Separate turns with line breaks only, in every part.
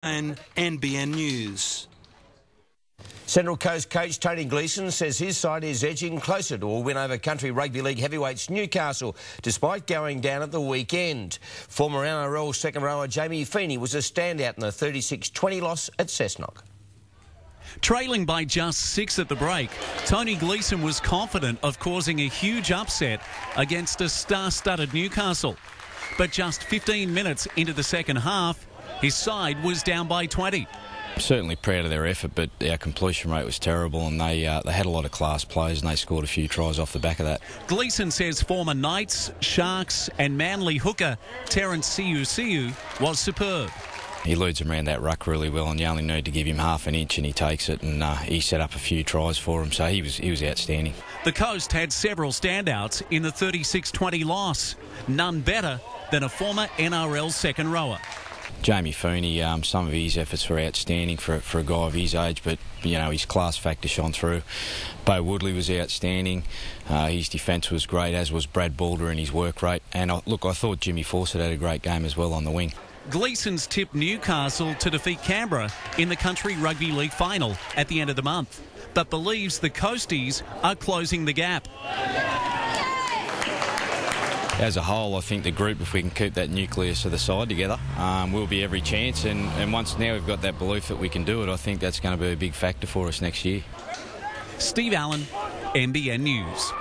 and NBN News.
Central Coast coach Tony Gleeson says his side is edging closer to a win over Country Rugby League heavyweights Newcastle, despite going down at the weekend. Former NRL second rower Jamie Feeney was a standout in the 36-20 loss at Cessnock.
Trailing by just 6 at the break, Tony Gleeson was confident of causing a huge upset against a star-studded Newcastle. But just 15 minutes into the second half, his side was down by 20.
Certainly proud of their effort, but our completion rate was terrible, and they had a lot of class players, and they scored a few tries off the back of that.
Gleeson says former Knights, Sharks and Manly hooker Terence Siu was superb.
He leads them around that ruck really well, and you only need to give him half an inch and he takes it, and he set up a few tries for him, so he was outstanding.
The Coast had several standouts in the 36-20 loss, none better than a former NRL second rower.
Jamie Feeney, some of his efforts were outstanding for a guy of his age, but you know his class factor shone through. Beau Woodley was outstanding. His defence was great, as was Brad Balder in his work rate. And I thought Jimmy Fawcett had a great game as well on the wing.
Gleeson's tipped Newcastle to defeat Canberra in the Country Rugby League final at the end of the month, but believes the Coasties are closing the gap.
As a whole, I think the group, if we can keep that nucleus of the side together, will be every chance. And once now we've got that belief that we can do it, I think that's going to be a big factor for us next year.
Steve Allen, NBN News.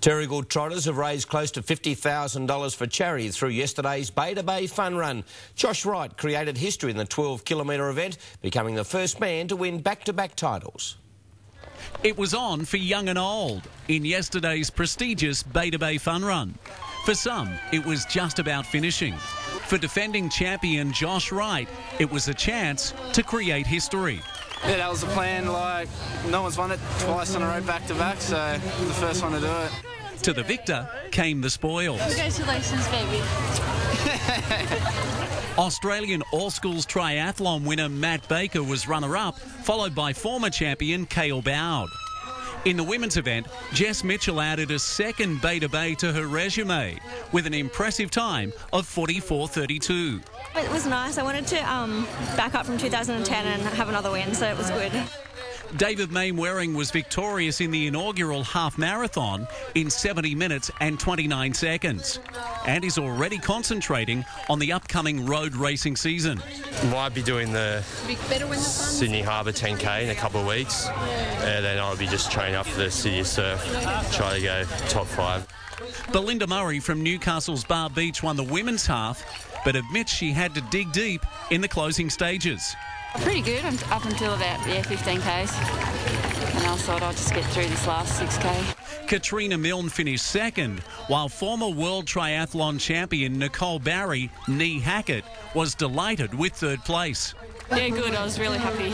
Terrigal Trotters have raised close to $50,000 for charity through yesterday's Bay to Bay Fun Run. Josh Wright created history in the 12-kilometre event, becoming the first man to win back-to-back titles.
It was on for young and old in yesterday's prestigious Bay to Bay Fun Run. For some, it was just about finishing. For defending champion Josh Wright, it was a chance to create history.
Yeah, that was the plan. Like, no one's won it twice in a row back-to-back, so the first one to do it.
To the victor came the spoils.
Congratulations, baby.
Australian all-schools triathlon winner Matt Baker was runner-up, followed by former champion Cale Bowd. In the women's event, Jess Mitchell added a second Bay to Bay to her resume with an impressive time of 44:32.
It was nice. I wanted to back up from 2010 and have another win, so it was good.
David Mainwaring was victorious in the inaugural half marathon in 70 minutes and 29 seconds and is already concentrating on the upcoming road racing season.
Might be doing the Sydney Harbour 10K in a couple of weeks, and then I'll be just training up for the City of Surf, try to go top 5.
Belinda Murray from Newcastle's Bar Beach won the women's half, but admits she had to dig deep in the closing stages.
Pretty good up until about 15 Ks, and I thought I'd just get through this last 6K.
Katrina Milne finished second, while former world triathlon champion Nicole Barry, Nee Hackett, was delighted with third place.
Yeah, good. I was really happy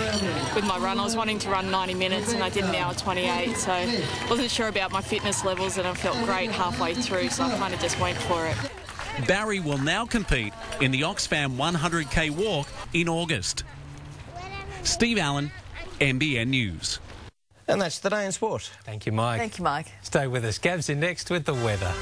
with my run. I was wanting to run 90 minutes and I did an hour 28, so wasn't sure about my fitness levels, and I felt great halfway through, so I kind of just went for it.
Barry will now compete in the Oxfam 100k walk in August. Steve Allen, NBN News.
And that's the day in sport.
Thank you, Mike.
Thank you, Mike.
Stay with us. Gab's in next with the weather.